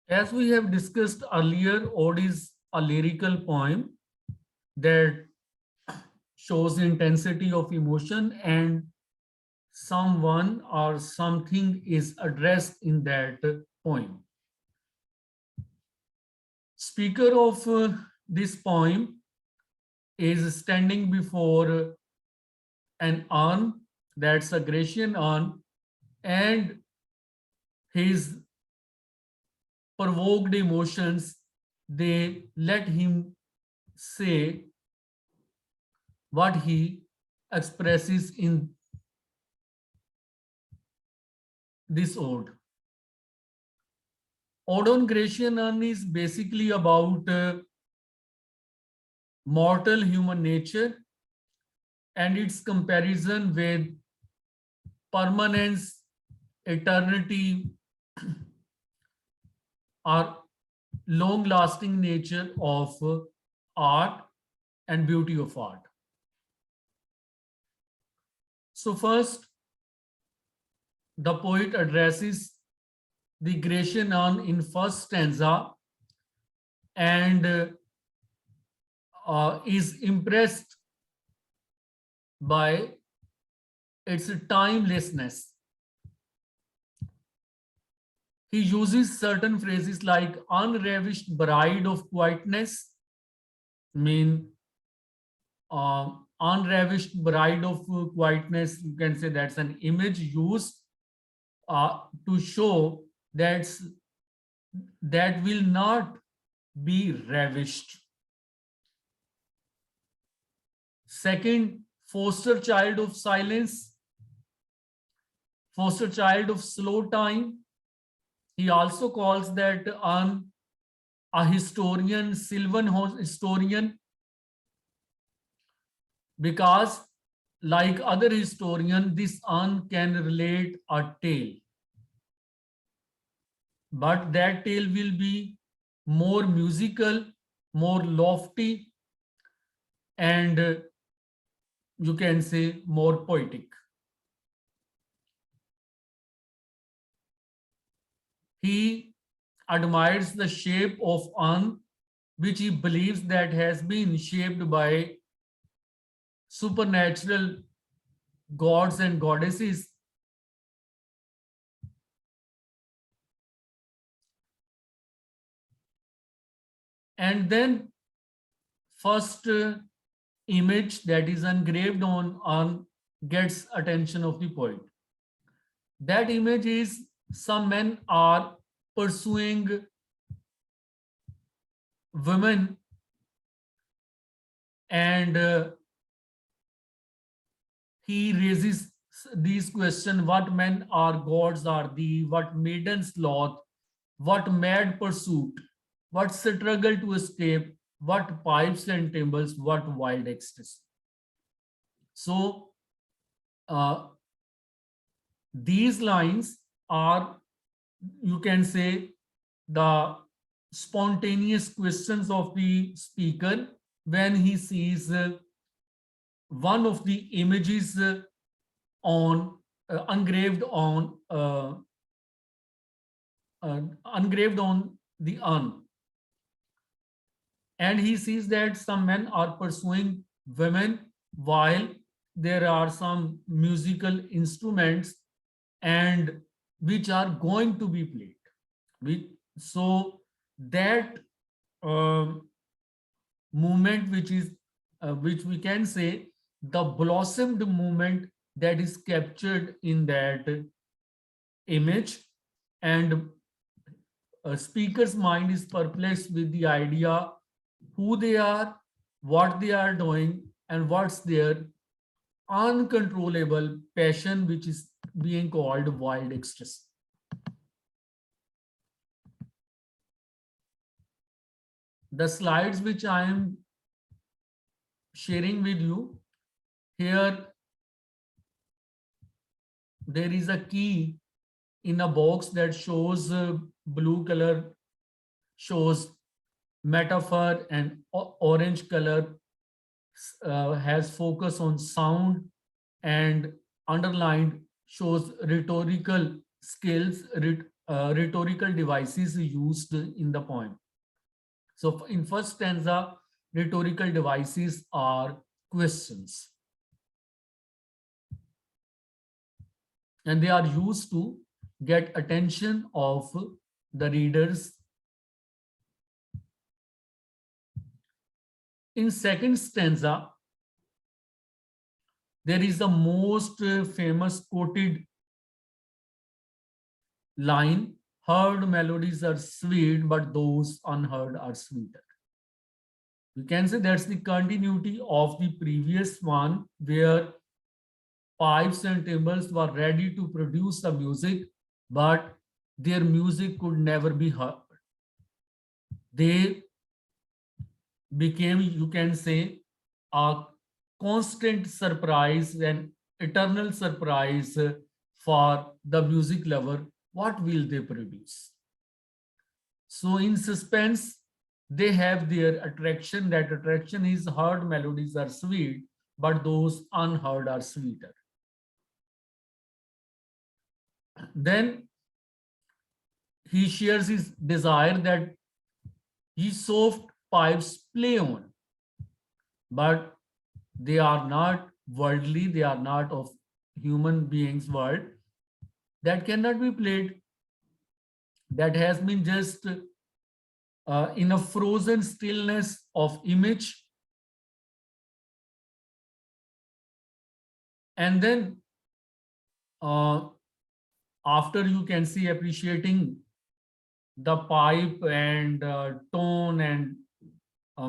As we have discussed earlier, ode is a lyrical poem that shows intensity of emotion and someone or something is addressed in that poem. Speaker of this poem is standing before an urn, that's a Grecian urn, and his provoked emotions, they let him say what he expresses in this ode. Ode on Grecian urn is basically about mortal human nature and its comparison with permanence, eternity, or long-lasting nature of art and beauty of art. So first, the poet addresses the Grecian urn in first stanza and is impressed by its timelessness. He uses certain phrases like unravished bride of quietness, mean unravished bride of quietness. You can say that's an image used to show that will not be ravished. Second, foster child of silence, foster child of slow time. He also calls that a historian, Sylvan historian, because like other historian, this can relate a tale. But that tale will be more musical, more lofty, and you can say more poetic. He admires the shape of An, which he believes that has been shaped by supernatural gods and goddesses. And then first image that is engraved on An gets attention of the poet. That image is some men are pursuing women and he raises these questions: what men are gods are thee, what maiden sloth, what mad pursuit, what struggle to escape, what pipes and timbrels, what wild ecstasy. So uh, these lines are, you can say, the spontaneous questions of the speaker when he sees one of the images on engraved on the urn, and he sees that some men are pursuing women while there are some musical instruments and which are going to be played. So that um, movement, which we can say the blossomed movement that is captured in that image, and a speaker's mind is perplexed with the idea who they are, what they are doing, and what's their uncontrollable passion, which is being called wild ecstasy. The slides which I am sharing with you here, there is a key in a box that shows blue color shows metaphor, and orange color has focus on sound, and underlined shows rhetorical skills, rhetorical devices used in the poem. So in first stanza, rhetorical devices are questions, and they are used to get attention of the readers. In second stanza, there is the most famous quoted line, heard melodies are sweet, but those unheard are sweeter. You can say that's the continuity of the previous one, where pipes and timbres were ready to produce the music, but their music could never be heard. They became, you can say, a constant surprise and eternal surprise for the music lover. What will they produce? So in suspense, they have their attraction. That attraction is heard melodies are sweet, but those unheard are sweeter. Then he shares his desire that his soft pipes play on, but they are not worldly, they are not of human beings world, that cannot be played, that has been just in a frozen stillness of image. And then uh, after, you can see, appreciating the pipe and tone and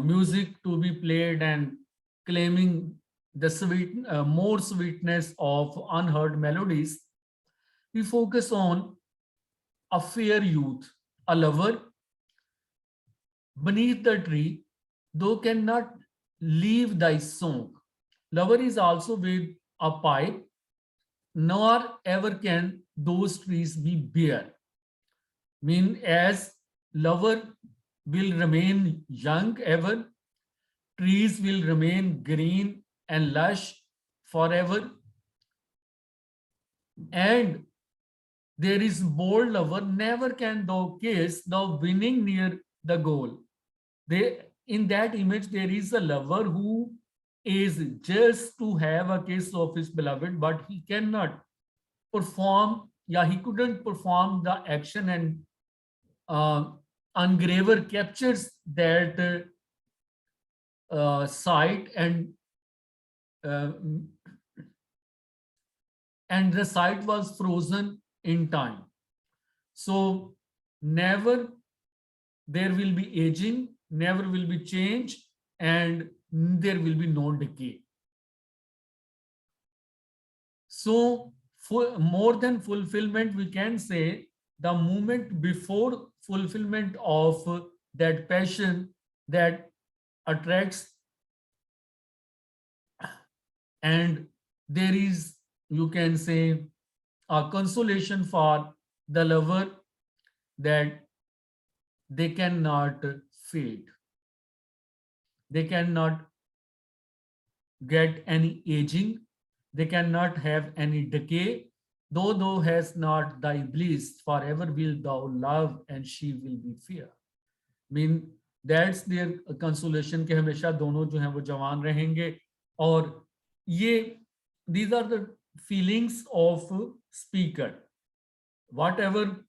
music to be played, and claiming the more sweetness of unheard melodies, we focus on a fair youth, a lover beneath the tree, though cannot leave thy song. Lover is also with a pipe, nor ever can those trees be bare. Mean, as lover will remain young ever, trees will remain green and lush forever, and there is bold lover, never can thou kiss, thou winning near the goal. They, in that image, there is a lover who is just to have a kiss of his beloved, but he cannot perform, yeah, he couldn't perform the action, and engraver captures that sight, uh, and the sight was frozen in time. So never there will be aging, never will be change, and there will be no decay. So for more than fulfillment, we can say the moment before fulfillment of that passion that attracts, and there is, you can say, a consolation for the lover that they cannot fade, they cannot get any aging, they cannot have any decay. Though thou hast not thy bliss, forever will thou love, and she will be fair. Mean, that's their consolation कि हमेशा दोनों जो हैं वो जवान रहेंगे. और ये, these are the feelings of speaker. Whatever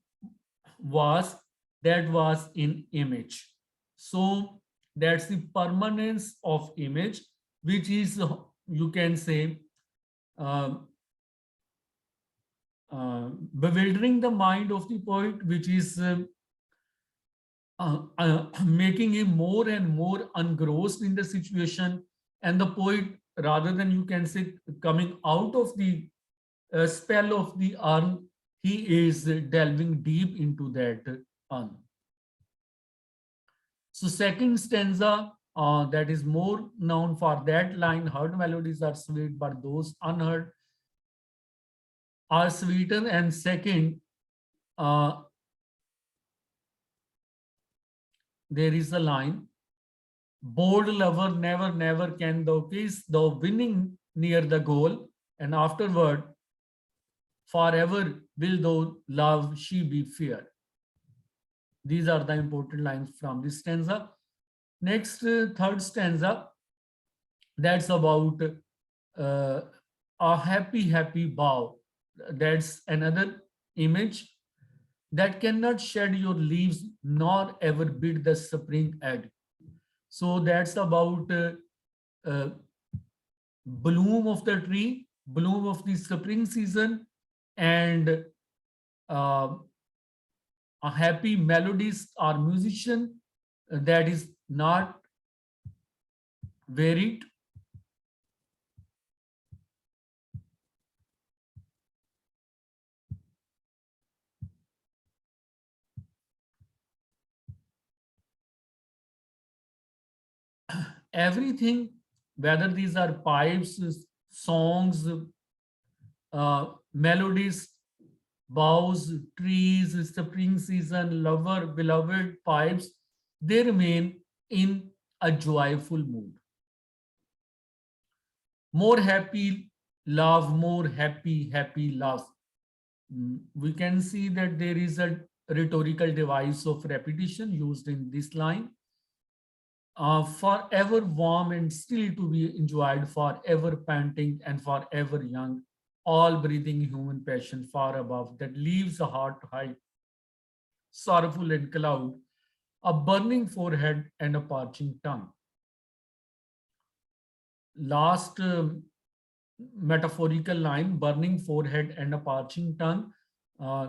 was, that was in image. So that's the permanence of image, which is, you can say, uh, bewildering the mind of the poet, which is making him more and more engrossed in the situation. And the poet, rather than, you can say, coming out of the spell of the urn, he is delving deep into that urn. So second stanza, that is more known for that line, heard melodies are sweet, but those unheard are sweeter. And second, there is a line, bold lover, never, never can thou kiss, thou winning near the goal. And afterward, forever will thou love she be fair. These are the important lines from this stanza. Next, third stanza, that's about uh, a happy, happy bough. That's another image that cannot shed your leaves nor ever bid the spring ad. So that's about uh, bloom of the tree, bloom of the spring season, and uh, a happy melodist or musician that is not varied. Everything, whether these are pipes, songs, melodies, bows, trees, spring season, lover, beloved, pipes, they remain in a joyful mood. More happy love, more happy, happy love. We can see that there is a rhetorical device of repetition used in this line. Forever warm and still to be enjoyed, forever panting and forever young, all breathing human passion far above that leaves a heart high, sorrowful and cloud, a burning forehead and a parching tongue. Last metaphorical line, burning forehead and a parching tongue, uh,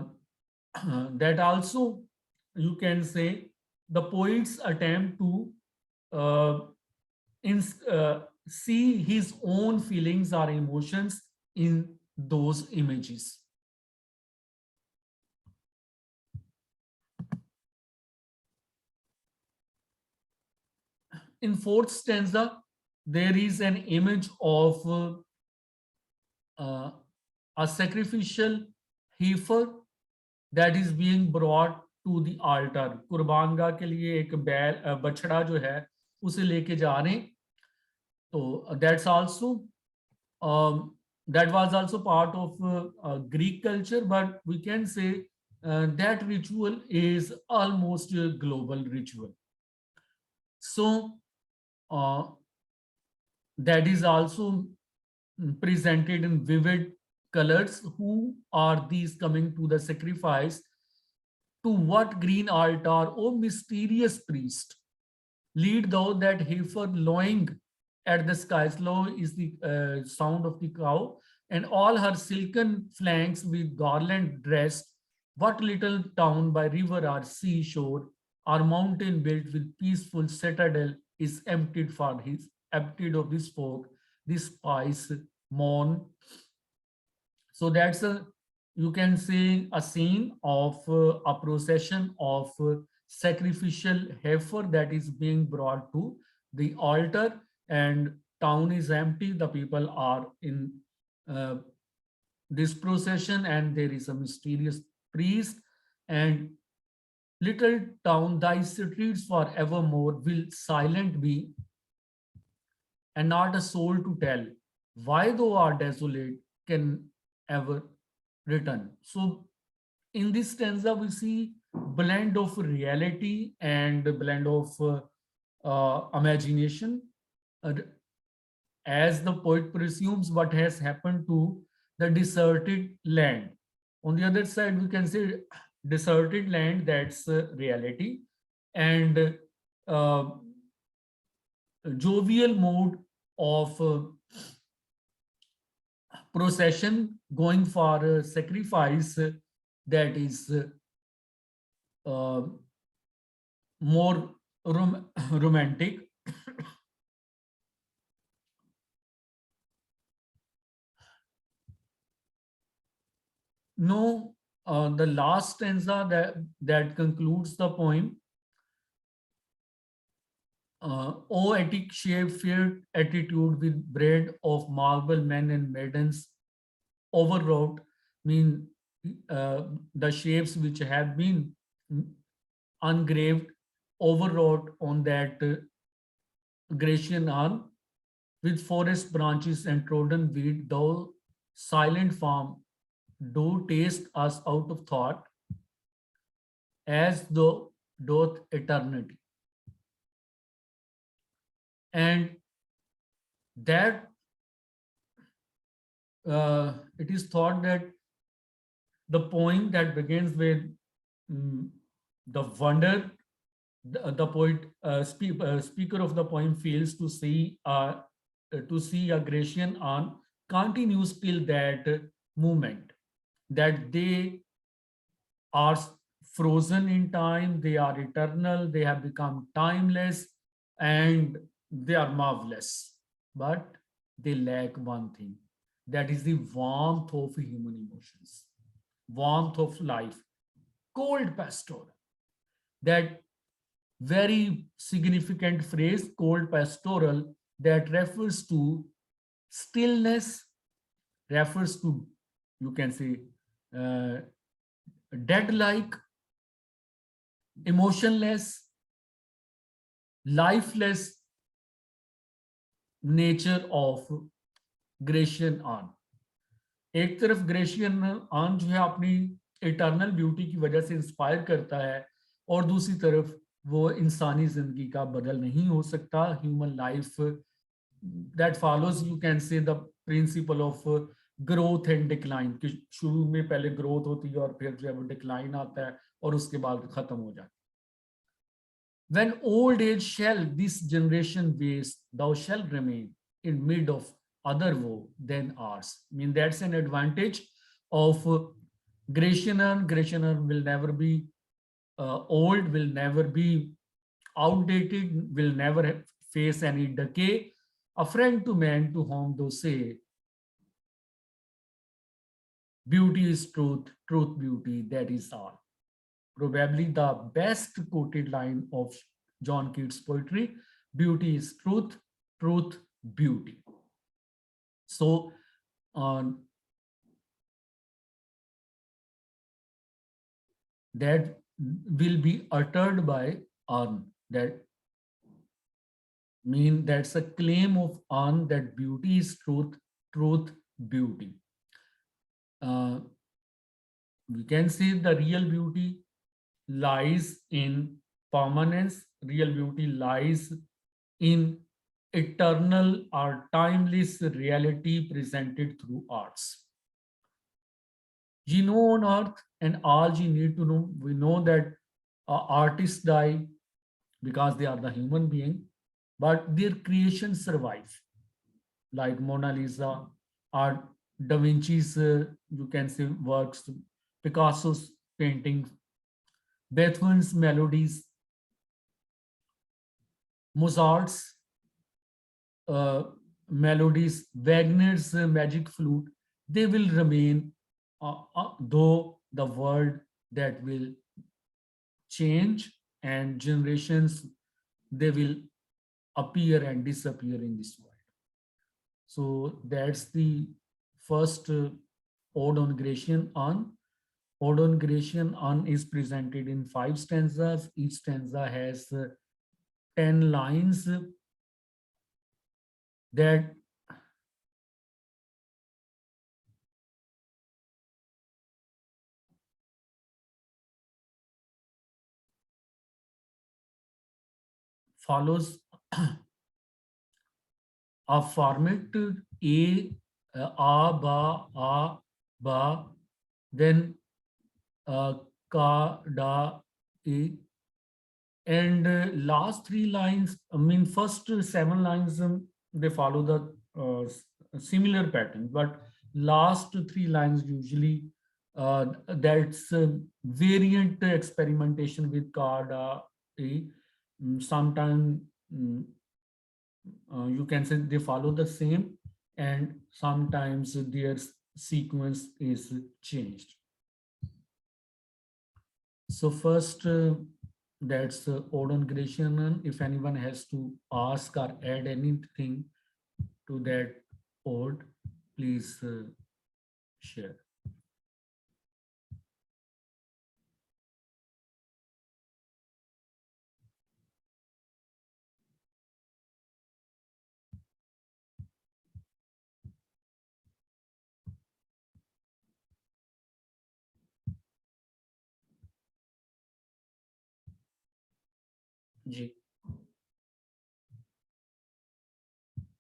that also you can say the poet's attempt to uh, see his own feelings or emotions in those images. In fourth stanza, there is an image of uh, a sacrificial heifer that is being brought to the altar. कुर्बान गाह के लिए एक बैल बछड़ा जो है उसे लेके जा रहे हैं. तो that's also that was also part of Greek culture, but we can say that ritual is almost a global ritual. So uh, that is also presented in vivid colors. Who are these coming to the sacrifice? To what green altar, O mysterious priest? Lead thou that heifer lowing at the sky's low is the sound of the cow, and all her silken flanks with garland dressed. What little town by river or seashore or mountain built with peaceful citadel is emptied of this folk, this spice mourn. So that's a, you can say, a scene of a procession of sacrificial heifer that is being brought to the altar, and town is empty. The people are in uh, this procession, and there is a mysterious priest. And little town, thy streets forevermore will silent be, and not a soul to tell why thou art desolate can ever return. So in this stanza, we see blend of reality and blend of imagination. Uh, as the poet presumes what has happened to the deserted land. On the other side, we can say deserted land, that's reality, and uh, jovial mode of procession going for sacrifice, that is uh, more romantic. No, the last stanza that concludes the poem. O Attic shape fair attitude with braid of marble men and maidens overwrought, mean the shapes which have been engraved, overwrought on that Grecian arm, with forest branches and trodden weed, thou silent farm, do taste us out of thought, as though doth eternity. And that it is thought that the poem that begins with mm, the wonder, the poet speaker of the poem fails to see a Grecian on continues till that moment, that they are frozen in time, they are eternal, they have become timeless, and they are marvelous. But they lack one thing, that is the warmth of human emotions, warmth of life, cold pastoral. That very significant phrase, cold pastoral, that refers to stillness, refers to, you can say, uh, dead like, emotionless, lifeless nature of Grecian आन. एक तरफ Grecian आन जो है अपनी eternal beauty की वजह से इंस्पायर करता है, और दूसरी तरफ वो इंसानी जिंदगी का बदल नहीं हो सकता. Human life that follows, you can say, the principle of growth and decline, कि शुरू में पहले ग्रोथ होती है और फिर जो है वो डिक्लाइन आता है और उसके बाद खत्म हो जाता है. When old age shall this generation waste, thou shall remain in mid of other woe than ours. I mean, that's an advantage of Gratianer. Gratianer will never be old, will never be outdated, will never face any decay. A friend to man to whom thou say, beauty is truth, truth beauty, that is all. Probably the best quoted line of John Keats' poetry: beauty is truth, truth, beauty. So, that will be uttered by Arn. That mean that's a claim of Arn, that beauty is truth, truth, beauty. We can say the real beauty lies in permanence, real beauty lies in eternal or timeless reality presented through arts. You know, on earth, and all you need to know, we know that artists die because they are the human being, but their creations survive, like Mona Lisa or Da Vinci's, you can say, works, Picasso's paintings, Beethoven's melodies, Mozart's melodies, Wagner's magic flute. They will remain, though the world that will change, and generations, they will appear and disappear in this world. So that's the first ode on Gratian on. Ode on Gratian on is presented in 5 stanzas. Each stanza has 10 lines that follows a format: a, then ka, da, e, and last 3 lines, I mean, first 7 lines, they follow the similar pattern, but last 3 lines usually, that's variant experimentation with ka, da, e. Sometimes you can say they follow the same, and sometimes their sequence is changed. So first, that's ode on Gratian. If anyone has to ask or add anything to that ode, please share. Ji